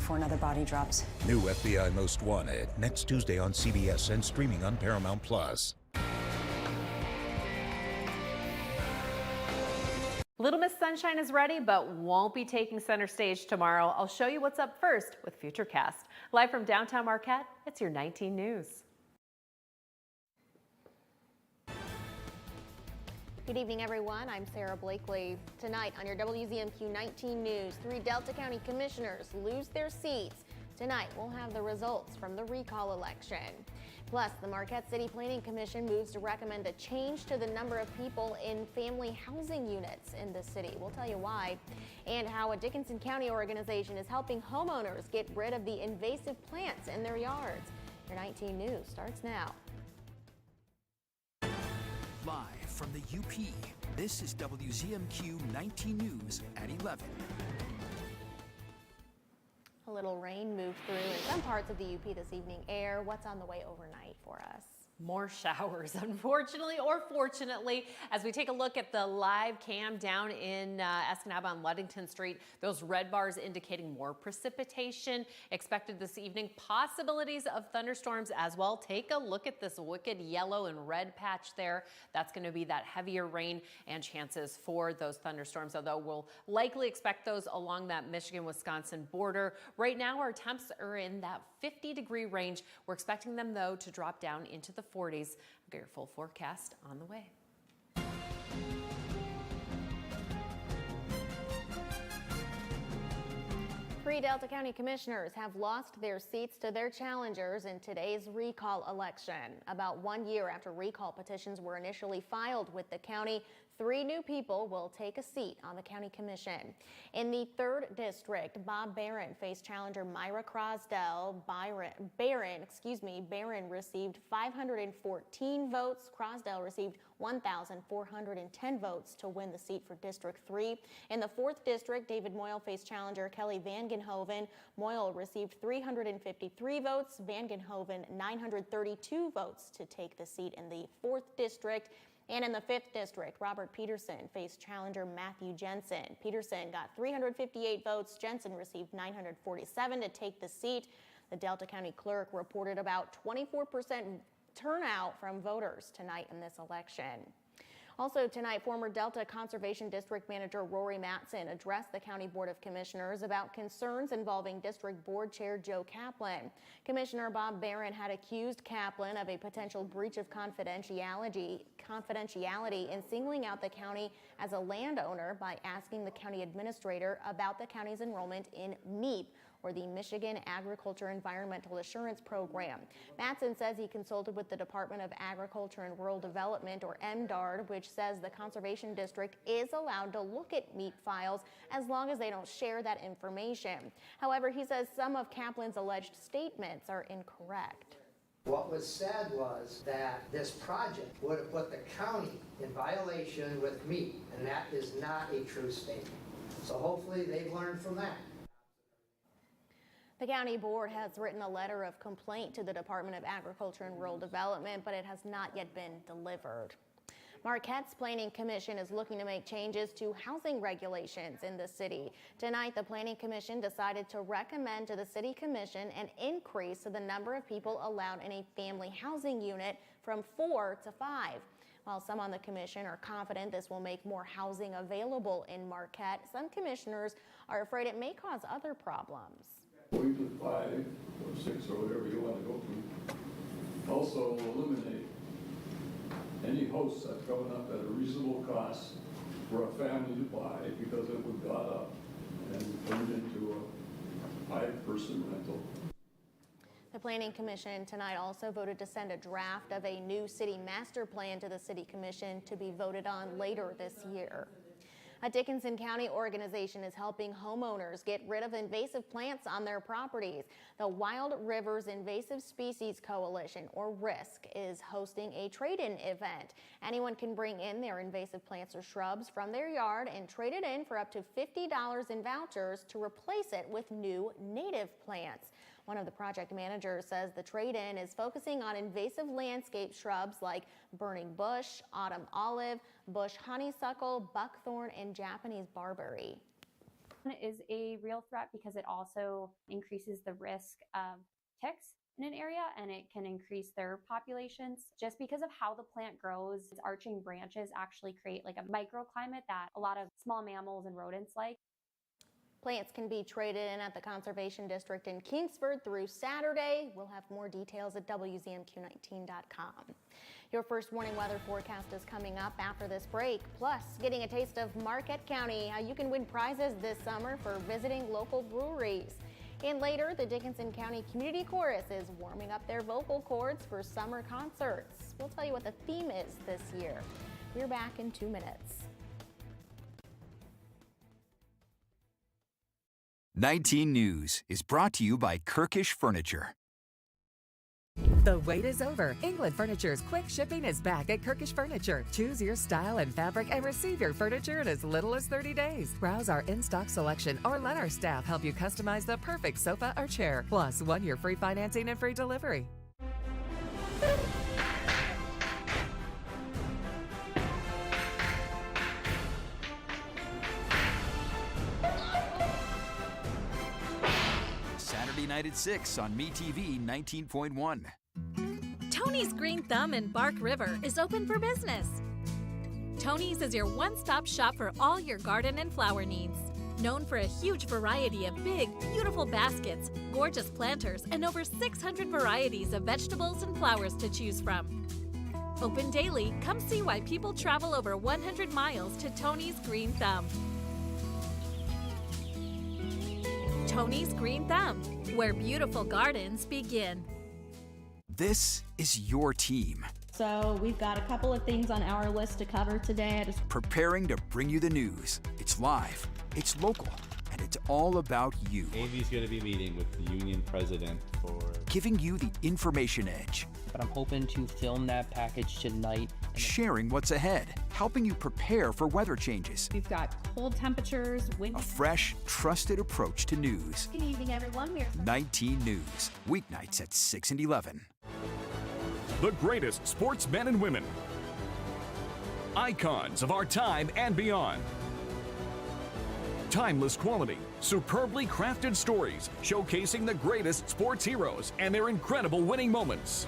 before another body drops. New FBI Most Wanted, next Tuesday on CBS and streaming on Paramount+. Little Miss Sunshine is ready, but won't be taking center stage tomorrow. I'll show you what's up first with Futurecast. Live from downtown Marquette, it's your 19 News. Good evening, everyone. I'm Sarah Blakely. Tonight on your WZMQ 19 News, 3 Delta County commissioners lose their seats. Tonight, we'll have the results from the recall election. Plus, the Marquette City Planning Commission moves to recommend a change to the number of people in family housing units in the city. We'll tell you why. And how a Dickinson County organization is helping homeowners get rid of the invasive plants in their yards. Your 19 News starts now. Live from the UP, this is WZMQ 19 News at 11. A little rain moved through in some parts of the UP this evening. Air, what's on the way overnight for us? More showers, unfortunately or fortunately, as we take a look at the live cam down in Escanaba on Ludington Street. Those red bars indicating more precipitation expected this evening. Possibilities of thunderstorms as well. Take a look at this wicked yellow and red patch there. That's going to be that heavier rain and chances for those thunderstorms, although we'll likely expect those along that Michigan-Wisconsin border. Right now, our temps are in that 50-degree range. We're expecting them, though, to drop down into the 40s. I'll get your full forecast on the way. 3 Delta County commissioners have lost their seats to their challengers in today's recall election. About 1 year after recall petitions were initially filed with the county, 3 new people will take a seat on the county commission. In the 3rd district, Bob Barron faced challenger Myra Crosdell. Barron received 514 votes. Crosdell received 1,410 votes to win the seat for District 3. In the 4th district, David Moyle faced challenger Kelly Vangenhoven. Moyle received 353 votes. Vangenhoven 932 votes to take the seat in the 4th district. And in the 5th district, Robert Peterson faced challenger Matthew Jensen. Peterson got 358 votes. Jensen received 947 to take the seat. The Delta County clerk reported about 24% turnout from voters tonight in this election. Also tonight, former Delta Conservation District Manager Rory Matson addressed the County Board of Commissioners about concerns involving District Board Chair Joe Kaplan. Commissioner Bob Barron had accused Kaplan of a potential breach of confidentiality in singling out the county as a landowner by asking the county administrator about the county's enrollment in MEAP, or the Michigan Agriculture Environmental Assurance Program. Matson says he consulted with the Department of Agriculture and Rural Development, or MDARD, which says the Conservation District is allowed to look at MEAP files as long as they don't share that information. However, he says some of Kaplan's alleged statements are incorrect. What was said was that this project would have put the county in violation with MEAP, and that is not a true statement. So hopefully they've learned from that. The county board has written a letter of complaint to the Department of Agriculture and Rural Development, but it has not yet been delivered. Marquette's Planning Commission is looking to make changes to housing regulations in the city. Tonight, the Planning Commission decided to recommend to the City Commission an increase to the number of people allowed in a family housing unit from 4 to 5. While some on the commission are confident this will make more housing available in Marquette, some commissioners are afraid it may cause other problems. Going to 5 or 6 or whatever you want to go to. Also eliminate any house that's coming up at a reasonable cost for a family to buy, because it would got up and turned into a 5-person rental. The Planning Commission tonight also voted to send a draft of a new city master plan to the City Commission to be voted on later this year. A Dickinson County organization is helping homeowners get rid of invasive plants on their properties. The Wild Rivers Invasive Species Coalition, or RISC, is hosting a trade-in event. Anyone can bring in their invasive plants or shrubs from their yard and trade it in for up to $50 in vouchers to replace it with new native plants. One of the project managers says the trade-in is focusing on invasive landscape shrubs like burning bush, autumn olive, bush honeysuckle, buckthorn, and Japanese barberry. Is a real threat because it also increases the risk of ticks in an area, and it can increase their populations. Just because of how the plant grows, its arching branches actually create like a microclimate that a lot of small mammals and rodents like. Plants can be traded in at the Conservation District in Kingsford through Saturday. We'll have more details at WZMQ19.com. Your first warning weather forecast is coming up after this break. Plus, getting a taste of Marquette County, how you can win prizes this summer for visiting local breweries. And later, the Dickinson County Community Chorus is warming up their vocal cords for summer concerts. We'll tell you what the theme is this year. We're back in 2 minutes. 19 News is brought to you by Kirkish Furniture. The wait is over. England Furniture's quick shipping is back at Kirkish Furniture. Choose your style and fabric and receive your furniture in as little as 30 days. Browse our in-stock selection or let our staff help you customize the perfect sofa or chair. Plus, 1 year free financing and free delivery. Saturday night at 6 on MeTV 19.1. Tony's Green Thumb in Bark River is open for business. Tony's is your one-stop shop for all your garden and flower needs. Known for a huge variety of big, beautiful baskets, gorgeous planters, and over 600 varieties of vegetables and flowers to choose from. Open daily, come see why people travel over 100 miles to Tony's Green Thumb. Tony's Green Thumb, where beautiful gardens begin. This is your team. So we've got a couple of things on our list to cover today. Preparing to bring you the news. It's live, it's local, and it's all about you. Amy's going to be meeting with the union president for giving you the information edge. But I'm hoping to film that package tonight. Sharing what's ahead, helping you prepare for weather changes. We've got cold temperatures, wind. A fresh, trusted approach to news. Good evening, everyone. 19 News, weeknights at 6 and 11. The greatest sportsmen and women. Icons of our time and beyond. Timeless quality, superbly crafted stories showcasing the greatest sports heroes and their incredible winning moments.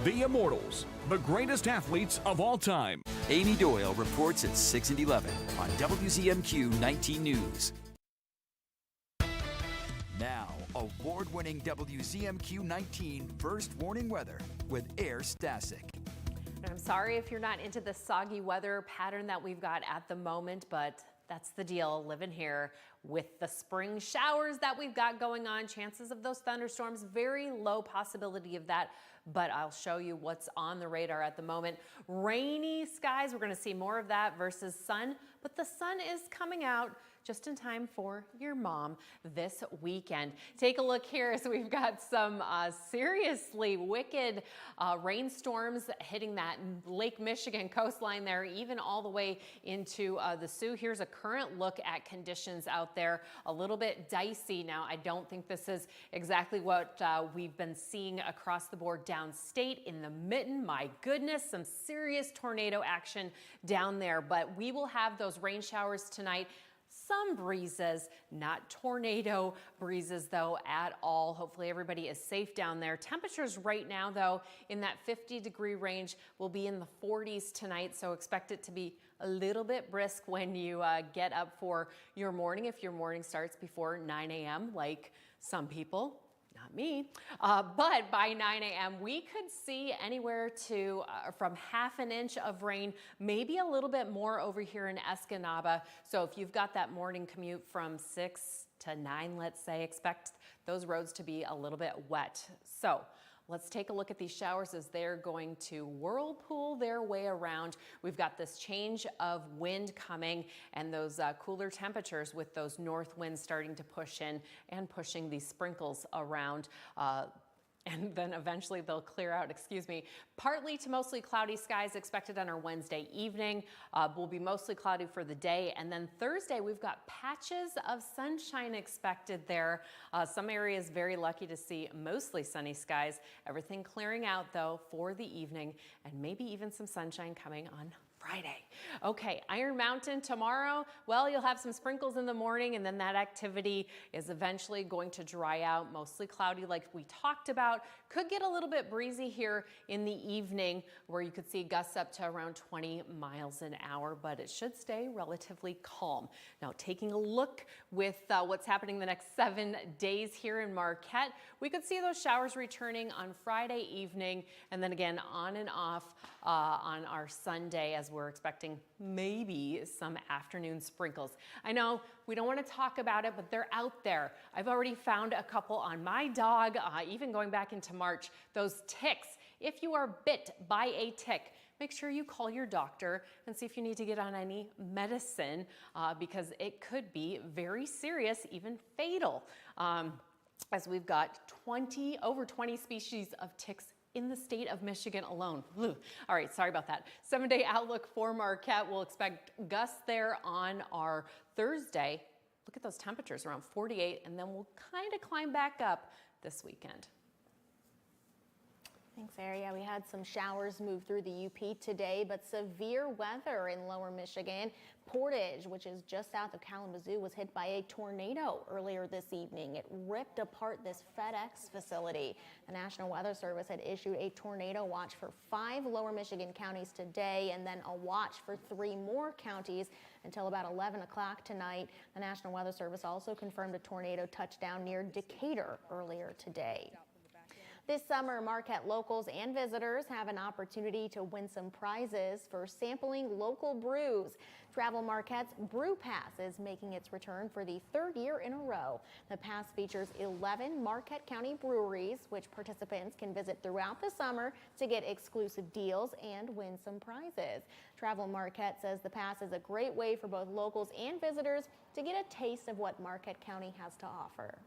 The Immortals, the greatest athletes of all time. Amy Doyle reports at 6 and 11 on WZMQ 19 News. Now, award-winning WZMQ 19 First Warning Weather with Air Stasic. I'm sorry if you're not into the soggy weather pattern that we've got at the moment, but that's the deal, living here with the spring showers that we've got going on. Chances of those thunderstorms, very low possibility of that, but I'll show you what's on the radar at the moment. Rainy skies, we're going to see more of that versus sun, but the sun is coming out just in time for your mom this weekend. Take a look here. So we've got some seriously wicked rainstorms hitting that Lake Michigan coastline there, even all the way into the Sioux. Here's a current look at conditions out there. A little bit dicey. Now, I don't think this is exactly what we've been seeing across the board downstate in the Mitten. My goodness, some serious tornado action down there, but we will have those rain showers tonight. Some breezes, not tornado breezes though at all. Hopefully everybody is safe down there. Temperatures right now though in that 50-degree range will be in the 40s tonight, so expect it to be a little bit brisk when you get up for your morning, if your morning starts before 9 a.m. like some people. Not me, but by 9 a.m. we could see anywhere to from half an inch of rain, maybe a little bit more over here in Escanaba. So if you've got that morning commute from 6 to 9, let's say, expect those roads to be a little bit wet. So let's take a look at these showers as they're going to whirlpool their way around. We've got this change of wind coming and those cooler temperatures with those north winds starting to push in and pushing these sprinkles around. And then eventually they'll clear out, Partly to mostly cloudy skies expected on our Wednesday evening. Will be mostly cloudy for the day. And then Thursday, we've got patches of sunshine expected there. Some areas very lucky to see mostly sunny skies. Everything clearing out though for the evening and maybe even some sunshine coming on Friday. Okay, Iron Mountain tomorrow. Well, you'll have some sprinkles in the morning, and then that activity is eventually going to dry out. Mostly cloudy like we talked about. Could get a little bit breezy here in the evening where you could see gusts up to around 20 miles an hour, but it should stay relatively calm. Now, taking a look with what's happening the next 7 days here in Marquette, we could see those showers returning on Friday evening and then again on and off on our Sunday, as we're expecting maybe some afternoon sprinkles. I know we don't want to talk about it, but they're out there. I've already found a couple on my dog, even going back into March. Those ticks, if you are bit by a tick, make sure you call your doctor and see if you need to get on any medicine because it could be very serious, even fatal, as we've got over 20 species of ticks in the state of Michigan alone. All right, sorry about that. 7-day outlook for Marquette. We'll expect gusts there on our Thursday. Look at those temperatures, around 48, and then we'll kind of climb back up this weekend. Thanks, Aria. We had some showers move through the UP today, but severe weather in lower Michigan. Portage, which is just south of Kalamazoo, was hit by a tornado earlier this evening. It ripped apart this FedEx facility. The National Weather Service had issued a tornado watch for 5 lower Michigan counties today and then a watch for 3 more counties until about 11 o'clock tonight. The National Weather Service also confirmed a tornado touchdown near Decatur earlier today. This summer, Marquette locals and visitors have an opportunity to win some prizes for sampling local brews. Travel Marquette's Brew Pass is making its return for the 3rd year in a row. The pass features 11 Marquette County breweries, which participants can visit throughout the summer to get exclusive deals and win some prizes. Travel Marquette says the pass is a great way for both locals and visitors to get a taste of what Marquette County has to offer.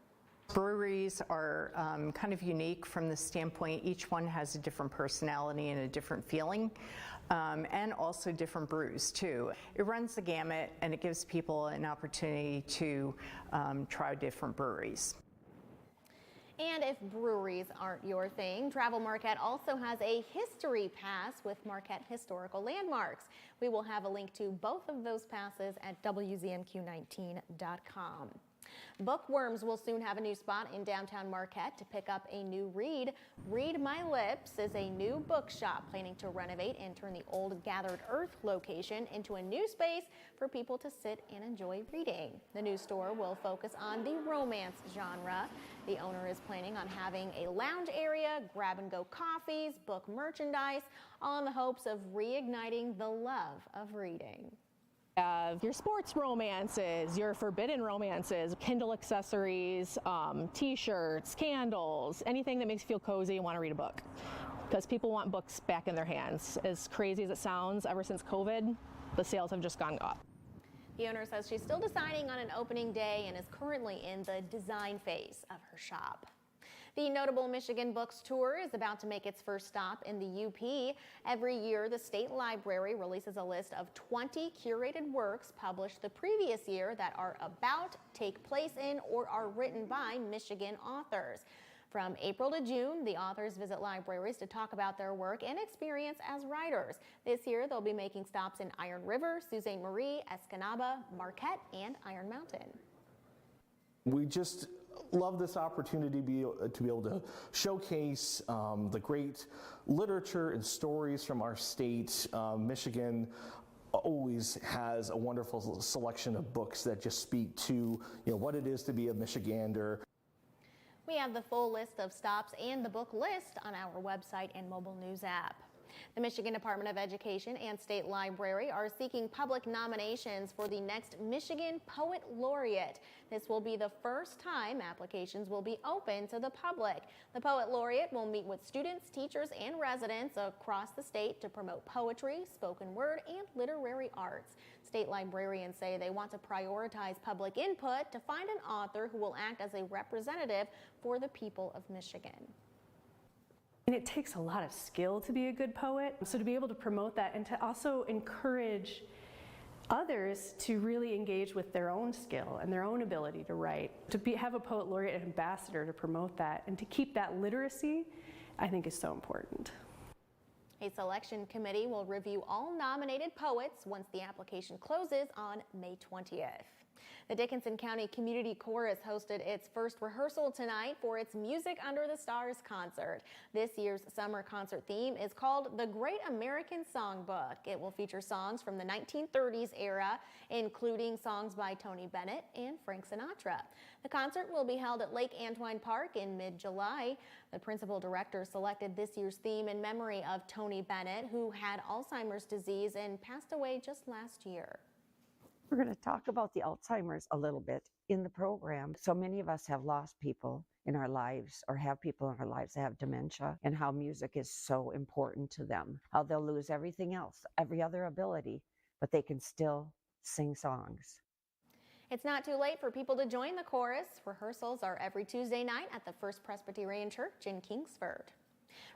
Breweries are kind of unique from the standpoint each one has a different personality and a different feeling, and also different brews too. It runs the gamut and it gives people an opportunity to try different breweries. And if breweries aren't your thing, Travel Marquette also has a history pass with Marquette historical landmarks. We will have a link to both of those passes at WZMQ19.com. Bookworms will soon have a new spot in downtown Marquette to pick up a new read. Read My Lips is a new bookshop planning to renovate and turn the old Gathered Earth location into a new space for people to sit and enjoy reading. The new store will focus on the romance genre. The owner is planning on having a lounge area, grab-and-go coffees, book merchandise, all in the hopes of reigniting the love of reading. Your sports romances, your forbidden romances, Kindle accessories, t-shirts, candles, anything that makes you feel cozy and want to read a book. Because people want books back in their hands. As crazy as it sounds, ever since COVID, the sales have just gone up. The owner says she's still deciding on an opening day and is currently in the design phase of her shop. The Notable Michigan Books Tour is about to make its first stop in the UP. Every year, the State Library releases a list of 20 curated works published the previous year that are about, take place in, or are written by Michigan authors. From April to June, the authors visit libraries to talk about their work and experience as writers. This year, they'll be making stops in Iron River, Sault Ste. Marie, Escanaba, Marquette, and Iron Mountain. We just love this opportunity to be able to showcase the great literature and stories from our state. Michigan always has a wonderful selection of books that just speak to what it is to be a Michigander. We have the full list of stops and the book list on our website and mobile news app. The Michigan Department of Education and State Library are seeking public nominations for the next Michigan Poet Laureate. This will be the first time applications will be open to the public. The Poet Laureate will meet with students, teachers, and residents across the state to promote poetry, spoken word, and literary arts. State librarians say they want to prioritize public input to find an author who will act as a representative for the people of Michigan. And it takes a lot of skill to be a good poet. So to be able to promote that and to also encourage others to really engage with their own skill and their own ability to write, to have a poet laureate ambassador to promote that and to keep that literacy, I think is so important. A selection committee will review all nominated poets once the application closes on May 20th. The Dickinson County Community Chorus hosted its first rehearsal tonight for its Music Under the Stars concert. This year's summer concert theme is called The Great American Songbook. It will feature songs from the 1930s era, including songs by Tony Bennett and Frank Sinatra. The concert will be held at Lake Antoine Park in mid-July. The principal director selected this year's theme in memory of Tony Bennett, who had Alzheimer's disease and passed away just last year. We're going to talk about the Alzheimer's a little bit in the program. So many of us have lost people in our lives or have people in our lives that have dementia, and how music is so important to them. How they'll lose everything else, every other ability, but they can still sing songs. It's not too late for people to join the chorus. Rehearsals are every Tuesday night at the First Presbyterian Church in Kingsford.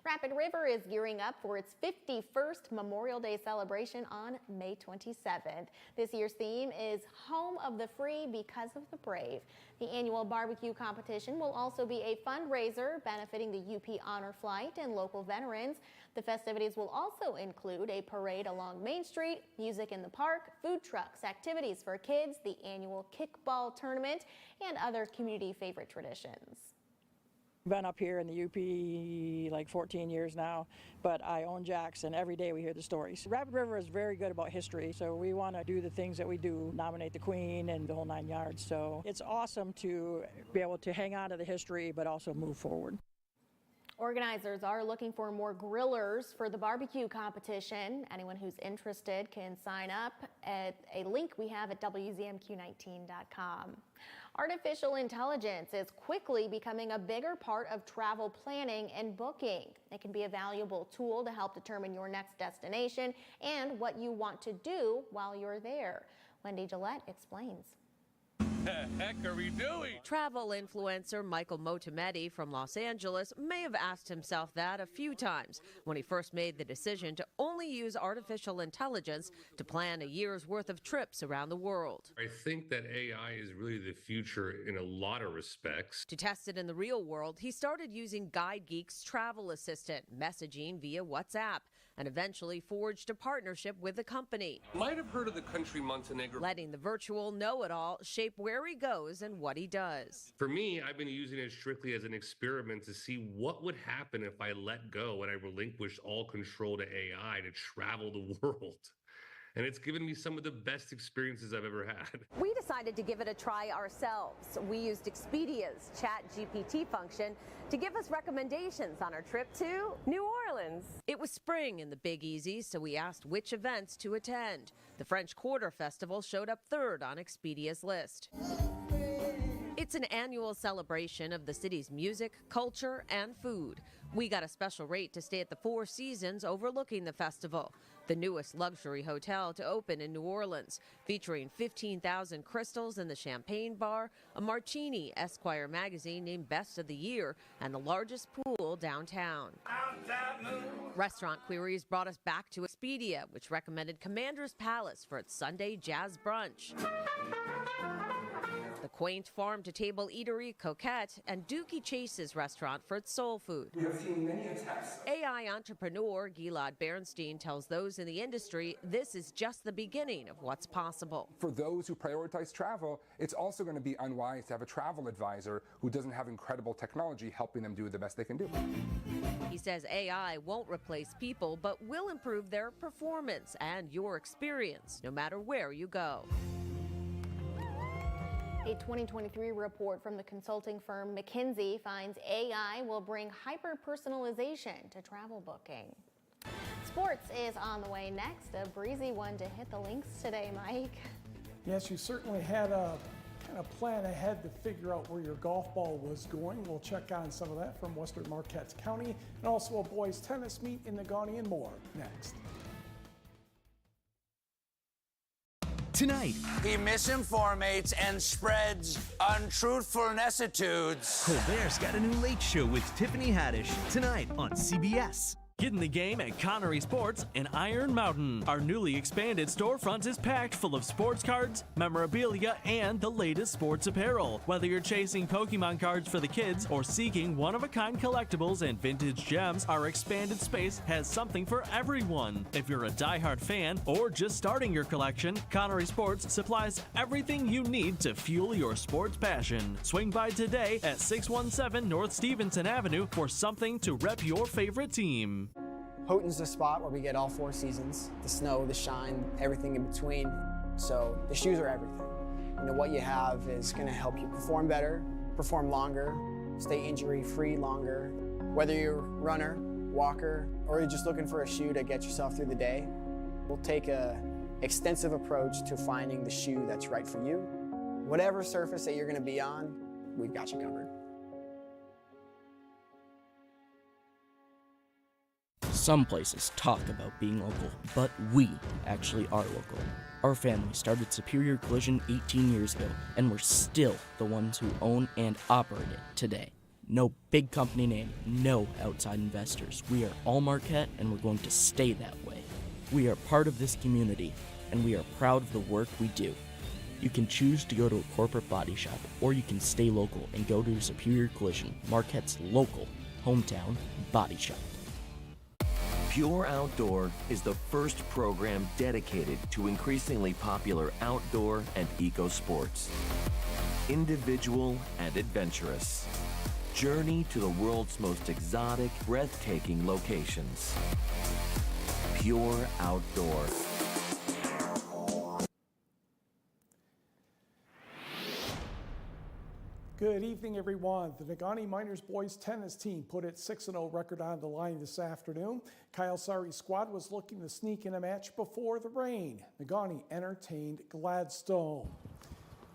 Rapid River is gearing up for its 51st Memorial Day celebration on May 27th. This year's theme is Home of the Free Because of the Brave. The annual barbecue competition will also be a fundraiser benefiting the UP Honor Flight and local veterans. The festivities will also include a parade along Main Street, music in the park, food trucks, activities for kids, the annual kickball tournament, and other community favorite traditions. Been up here in the UP like 14 years now, but I own Jackson. Every day we hear the stories. Rapid River is very good about history, so we want to do the things that we do, nominate the Queen and the whole 9 yards. So it's awesome to be able to hang on to the history, but also move forward. Organizers are looking for more grillers for the barbecue competition. Anyone who's interested can sign up at a link we have at WZMQ19.com. Artificial intelligence is quickly becoming a bigger part of travel planning and booking. It can be a valuable tool to help determine your next destination and what you want to do while you're there. Wendy Gillette explains. The heck are we doing? Travel influencer Michael Motametti from Los Angeles may have asked himself that a few times when he first made the decision to only use artificial intelligence to plan a year's worth of trips around the world. I think that AI is really the future in a lot of respects. To test it in the real world, he started using Guide Geek's travel assistant, messaging via WhatsApp, and eventually forged a partnership with the company. Might have heard of the country Montenegro. Letting the virtual know-it-all shape where he goes and what he does. For me, I've been using it strictly as an experiment to see what would happen if I let go and I relinquished all control to AI to travel the world. And it's given me some of the best experiences I've ever had. We decided to give it a try ourselves. We used Expedia's ChatGPT function to give us recommendations on our trip to New Orleans. It was spring in the Big Easy, so we asked which events to attend. The French Quarter Festival showed up third on Expedia's list. It's an annual celebration of the city's music, culture, and food. We got a special rate to stay at the Four Seasons overlooking the festival, the newest luxury hotel to open in New Orleans, featuring 15,000 crystals in the champagne bar, a martini Esquire magazine named Best of the Year, and the largest pool downtown. Restaurant queries brought us back to Expedia, which recommended Commander's Palace for its Sunday jazz brunch. The quaint farm-to-table eatery Coquette, and Dookie Chase's restaurant for its soul food. We have seen many attacks. AI entrepreneur Gilad Bernstein tells those in the industry this is just the beginning of what's possible. For those who prioritize travel, it's also going to be unwise to have a travel advisor who doesn't have incredible technology helping them do the best they can do. He says AI won't replace people, but will improve their performance and your experience, no matter where you go. A 2023 report from the consulting firm McKinsey finds AI will bring hyper-personalization to travel booking. Sports is on the way next. A breezy one to hit the links today, Mike. Yes, you certainly had a kind of plan ahead to figure out where your golf ball was going. We'll check on some of that from Western Marquette County, and also a boys tennis meet in Negaunee and more next. Tonight, he misinformates and spreads untruthfulnessitudes. Colbert's got a new late show with Tiffany Haddish tonight on CBS. Get in the game at Connery Sports in Iron Mountain. Our newly expanded storefront is packed full of sports cards, memorabilia, and the latest sports apparel. Whether you're chasing Pokemon cards for the kids or seeking one-of-a-kind collectibles and vintage gems, our expanded space has something for everyone. If you're a diehard fan or just starting your collection, Connery Sports supplies everything you need to fuel your sports passion. Swing by today at 617 North Stevenson Avenue for something to rep your favorite team. Houghton's the spot where we get all 4 seasons, the snow, the shine, everything in between. So the shoes are everything. What you have is going to help you perform better, perform longer, stay injury-free longer. Whether you're a runner, walker, or you're just looking for a shoe to get yourself through the day, we'll take an extensive approach to finding the shoe that's right for you. Whatever surface that you're going to be on, we've got you covered. Some places talk about being local, but we actually are local. Our family started Superior Collision 18 years ago, and we're still the ones who own and operate it today. No big company name, no outside investors. We are all Marquette, and we're going to stay that way. We are part of this community, and we are proud of the work we do. You can choose to go to a corporate body shop, or you can stay local and go to Superior Collision, Marquette's local hometown body shop. Pure Outdoor is the first program dedicated to increasingly popular outdoor and eco sports. Individual and adventurous. Journey to the world's most exotic, breathtaking locations. Pure Outdoor. Good evening, everyone. The Negaunee Miners boys tennis team put its 6-0 record on the line this afternoon. Kyle Sari's squad was looking to sneak in a match before the rain. Negaunee entertained Gladstone.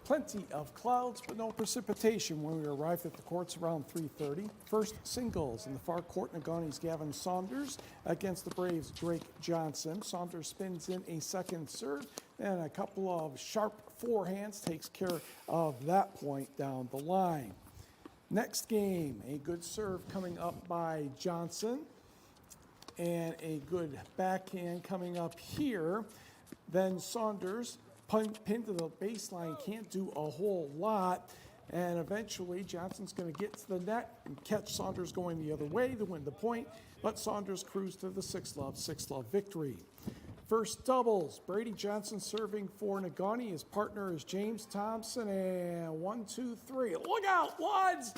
Plenty of clouds, but no precipitation when we arrived at the courts around 3:30. First singles in the far court, Negaunee's Gavin Saunders against the Braves' Drake Johnson. Saunders spins in a second serve, and a couple of sharp forehands takes care of that point down the line. Next game, a good serve coming up by Johnson, and a good backhand coming up here. Then Saunders pinned to the baseline, can't do a whole lot, and eventually Johnson's going to get to the net and catch Saunders going the other way to win the point, but Saunders cruised to the 6-love victory. First doubles, Brady Johnson serving for Negaunee. His partner is James Thompson, and 1, 2, 3. Look out, Wads!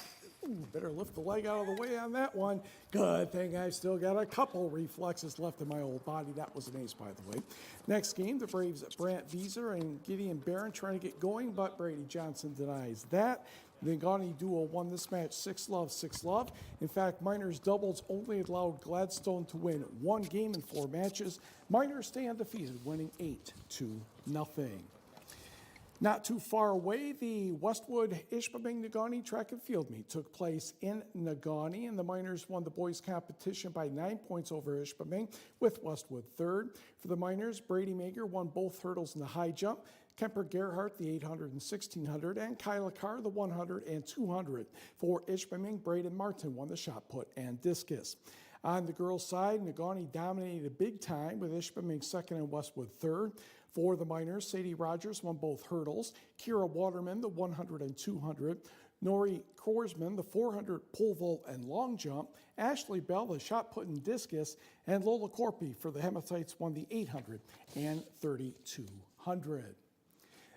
Ooh, better lift the leg out of the way on that one. Good thing I still got a couple reflexes left in my old body. That was an ace, by the way. Next game, the Braves' Brant Vieser and Gideon Barron trying to get going, but Brady Johnson denies that. The Negaunee duo won this match 6-love. In fact, Miners doubles only allowed Gladstone to win 1 game in 4 matches. Miners stay undefeated, winning 8-0. Not too far away, the Westwood Ishpeming Negaunee track and field meet took place in Negaunee, and the Miners won the boys' competition by 9 points over Ishpeming, with Westwood third. For the Miners, Brady Mager won both hurdles in the high jump, Kemper Gerhardt the 800 and 1600, and Kyla Carr the 100 and 200. For Ishpeming, Braden Martin won the shot put and discus. On the girls' side, Negaunee dominated big time with Ishpeming second and Westwood third. For the Miners, Sadie Rogers won both hurdles, Kira Waterman the 100 and 200, Nori Korsman the 400 pole vault and long jump, Ashley Bell the shot put and discus, and Lola Corpy for the Hematites won the 800 and 3200.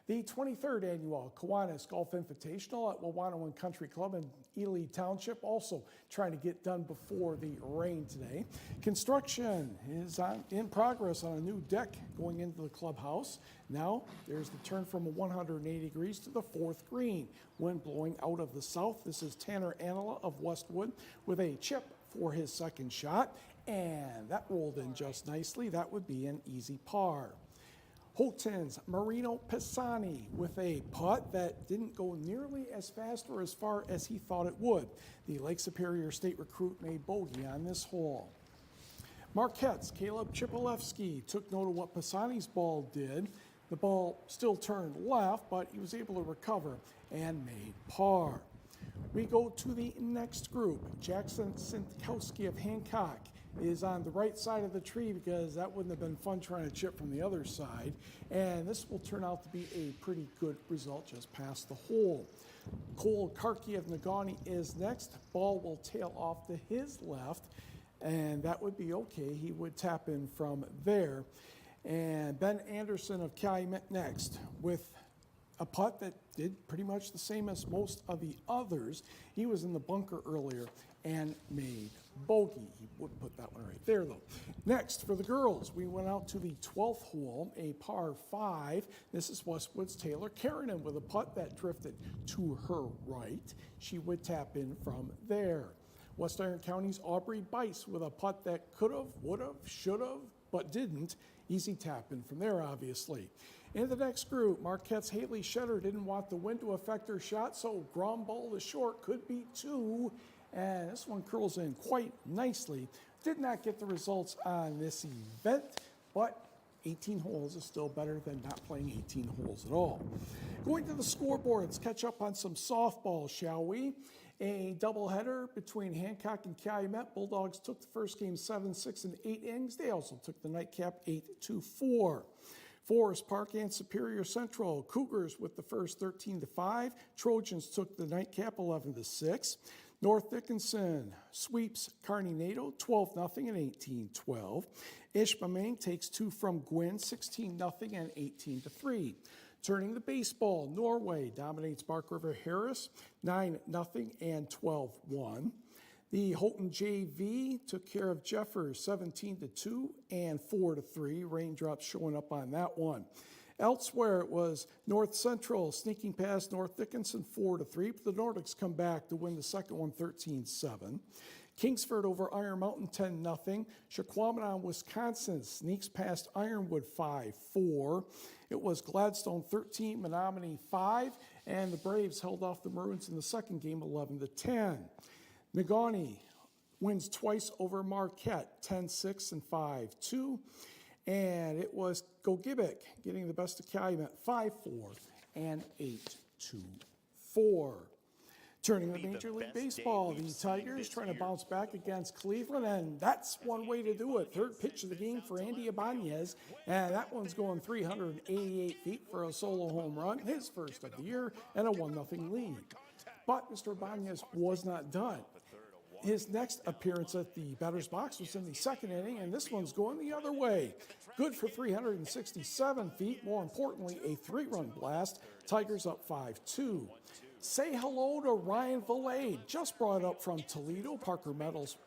The 23rd annual Kiwanis Golf Invitational at Wawanawan Country Club in Ely Township, also trying to get done before the rain today. Construction is in progress on a new deck going into the clubhouse. Now there's the turn from a 180 degrees to the 4th green. Wind blowing out of the south. This is Tanner Anila of Westwood with a chip for his second shot, and that rolled in just nicely. That would be an easy par. Houghton's Marino Pisani with a putt that didn't go nearly as fast or as far as he thought it would. The Lake Superior State recruit made bogey on this hole. Marquette's Caleb Chipolewski took note of what Pisani's ball did. The ball still turned left, but he was able to recover and made par. We go to the next group. Jackson Sinkowski of Hancock is on the right side of the tree because that wouldn't have been fun trying to chip from the other side. And this will turn out to be a pretty good result just past the hole. Cole Karki of Negaunee is next. Ball will tail off to his left, and that would be okay. He would tap in from there. And Ben Anderson of Calumet next with a putt that did pretty much the same as most of the others. He was in the bunker earlier and made bogey. He would put that one right there, though. Next, for the girls, we went out to the 12th hole, a par 5. This is Westwood's Taylor Keranen with a putt that drifted to her right. She would tap in from there. West Iron County's Aubrey Bice with a putt that could have, would have, should have, but didn't. Easy tap in from there, obviously. In the next group, Marquette's Haley Shetter didn't want the wind to affect her shot, so ground ball to short could be 2. And this one curls in quite nicely. Did not get the results on this event, but 18 holes is still better than not playing 18 holes at all. Going to the scoreboard, let's catch up on some softball, shall we? A doubleheader between Hancock and Calumet. Bulldogs took the first game 7-6 in 8 innings. They also took the nightcap 8-4. Forest Park and Superior Central. Cougars with the first 13-5. Trojans took the nightcap 11-6. North Dickinson sweeps Kearney NATO 12-0 and 18-12. Ishpeming takes 2 from Gwynn 16-0 and 18-3. Turning the baseball, Norway dominates Bark River Harris 9-0 and 12-1. The Houghton JV took care of Jeffers 17-2 and 4-3. Raindrops showing up on that one. Elsewhere, it was North Central sneaking past North Dickinson 4-3, but the Nordics come back to win the second one 13-7. Kingsford over Iron Mountain 10-0. Shaquamanon, Wisconsin sneaks past Ironwood 5-4. It was Gladstone 13, Menominee 5, and the Braves held off the Maroons in the second game 11-10. Negaunee wins twice over Marquette 10-6 and 5-2. And it was Gogebic getting the best of Calumet 5-4 and 8-4. Turning to Major League Baseball, the Tigers trying to bounce back against Cleveland, and that's one way to do it. Third pitch of the game for Andy Ibanez, and that one's going 388 feet for a solo home run, his first of the year, and a 1-0 lead. But Mr. Ibanez was not done. His next appearance at the batter's box was in the second inning, and this one's going the other way. Good for 367 feet. More importantly, a 3-run blast. Tigers up 5-2. Say hello to Ryan Valade, just brought up from Toledo. Parker Meadows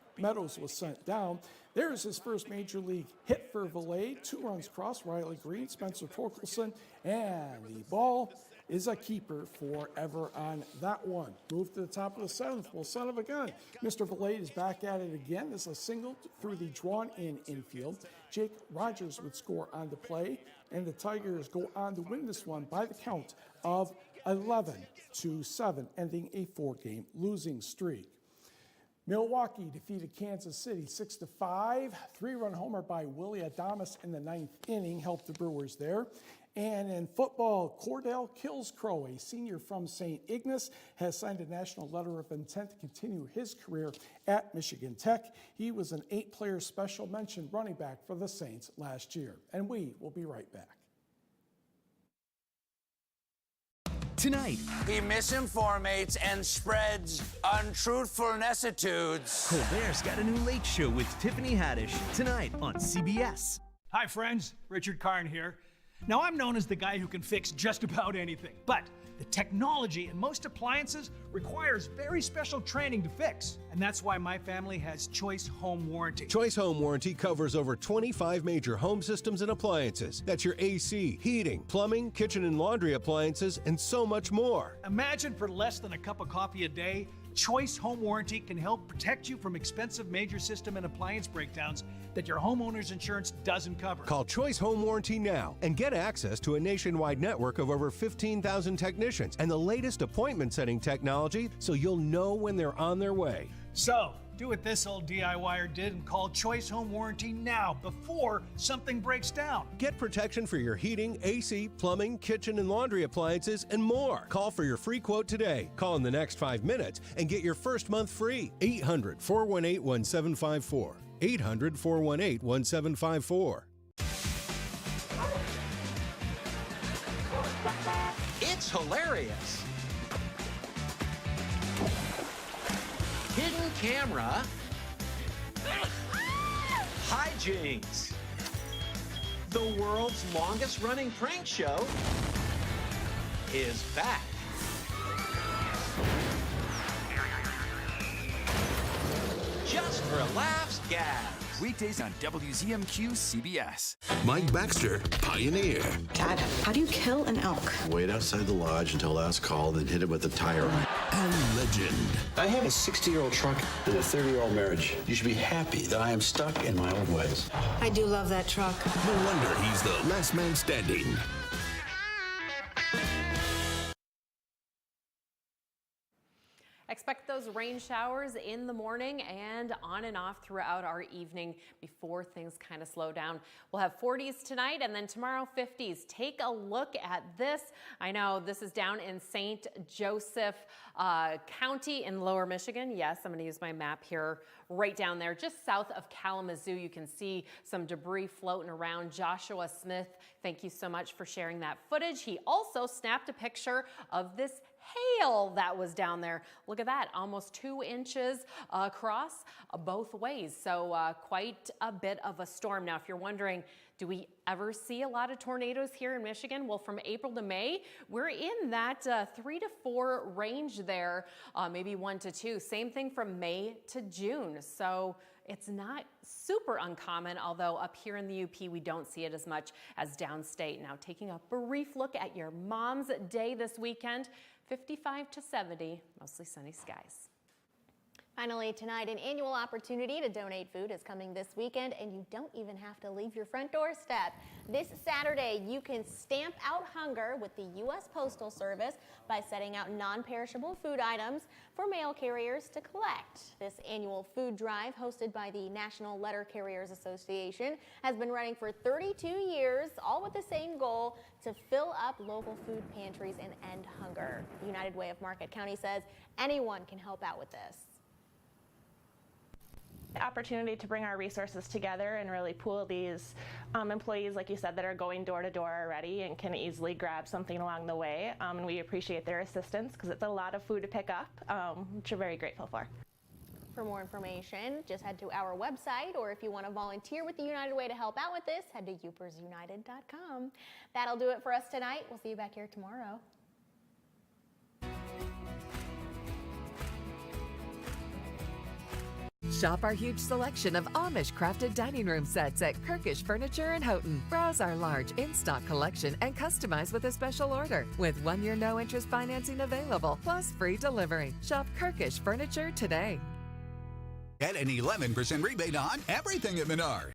was sent down. There's his first major league hit for Valade. 2 runs crossed, Riley Green, Spencer Torkelson, and the ball is a keeper forever on that one. Move to the top of the 7th. Well, son of a gun. Mr. Valade is back at it again. This is a single through the drawn-in infield. Jake Rogers would score on the play, and the Tigers go on to win this one by the count of 11-7, ending a 4-game losing streak. Milwaukee defeated Kansas City 6-5. 3-run homer by Willie Adames in the 9th inning helped the Brewers there. And in football, Cordell Killscrow, a senior from St. Ignace, has signed a national letter of intent to continue his career at Michigan Tech. He was an 8-player special mention running back for the Saints last year. And we will be right back. Tonight, he misinformates and spreads untruthful necessitudes. Colbert's got a new late show with Tiffany Haddish tonight on CBS. Hi friends, Richard Karn here. Now I'm known as the guy who can fix just about anything, but the technology in most appliances requires very special training to fix. And that's why my family has Choice Home Warranty. Choice Home Warranty covers over 25 major home systems and appliances. That's your AC, heating, plumbing, kitchen and laundry appliances, and so much more. Imagine for less than a cup of coffee a day, Choice Home Warranty can help protect you from expensive major system and appliance breakdowns that your homeowner's insurance doesn't cover. Call Choice Home Warranty now and get access to a nationwide network of over 15,000 technicians and the latest appointment setting technology so you'll know when they're on their way. So, do what this old DIYer did and call Choice Home Warranty now before something breaks down. Get protection for your heating, AC, plumbing, kitchen and laundry appliances, and more. Call for your free quote today. Call in the next 5 minutes and get your first month free. 800-418-1754. 800-418-1754. It's hilarious. Hidden camera. Hijinks. The world's longest running prank show is back. Just for laughs, gags. Weekdays on WZMQ CBS. Mike Baxter, Pioneer. Dad, how do you kill an elk? Wait outside the lodge until last call, then hit it with a tire iron. And Legend. I have a 60-year-old truck and a 30-year-old marriage. You should be happy that I am stuck in my old ways. I do love that truck. No wonder he's the last man standing. Expect those rain showers in the morning and on and off throughout our evening before things kind of slow down. We'll have 40s tonight and then tomorrow 50s. Take a look at this. I know this is down in St. Joseph County in Lower Michigan. Yes, I'm going to use my map here right down there just south of Kalamazoo. You can see some debris floating around. Joshua Smith, thank you so much for sharing that footage. He also snapped a picture of this hail that was down there. Look at that, almost 2 inches across both ways. So quite a bit of a storm. Now, if you're wondering, do we ever see a lot of tornadoes here in Michigan? Well, from April to May, we're in that 3 to 4 range there, maybe 1 to 2. Same thing from May to June. So it's not super uncommon, although up here in the UP, we don't see it as much as downstate. Now, taking a brief look at your Mom's Day this weekend, 55 to 70, mostly sunny skies. Finally tonight, an annual opportunity to donate food is coming this weekend, and you don't even have to leave your front doorstep. This Saturday, you can stamp out hunger with the U.S. Postal Service by setting out non-perishable food items for mail carriers to collect. This annual food drive, hosted by the National Letter Carriers Association, has been running for 32 years, all with the same goal: to fill up local food pantries and end hunger. United Way of Marquette County says anyone can help out with this. The opportunity to bring our resources together and really pool these employees, like you said, that are going door to door already and can easily grab something along the way. And we appreciate their assistance because it's a lot of food to pick up, which we're very grateful for. For more information, just head to our website, or if you want to volunteer with the United Way to help out with this, head to upersunited.com. That'll do it for us tonight. We'll see you back here tomorrow. Shop our huge selection of Amish-crafted dining room sets at Kirkish Furniture in Houghton. Browse our large in-stock collection and customize with a special order. With 1-year no-interest financing available, plus free delivery. Shop Kirkish Furniture today. Get an 11% rebate on everything at Menards.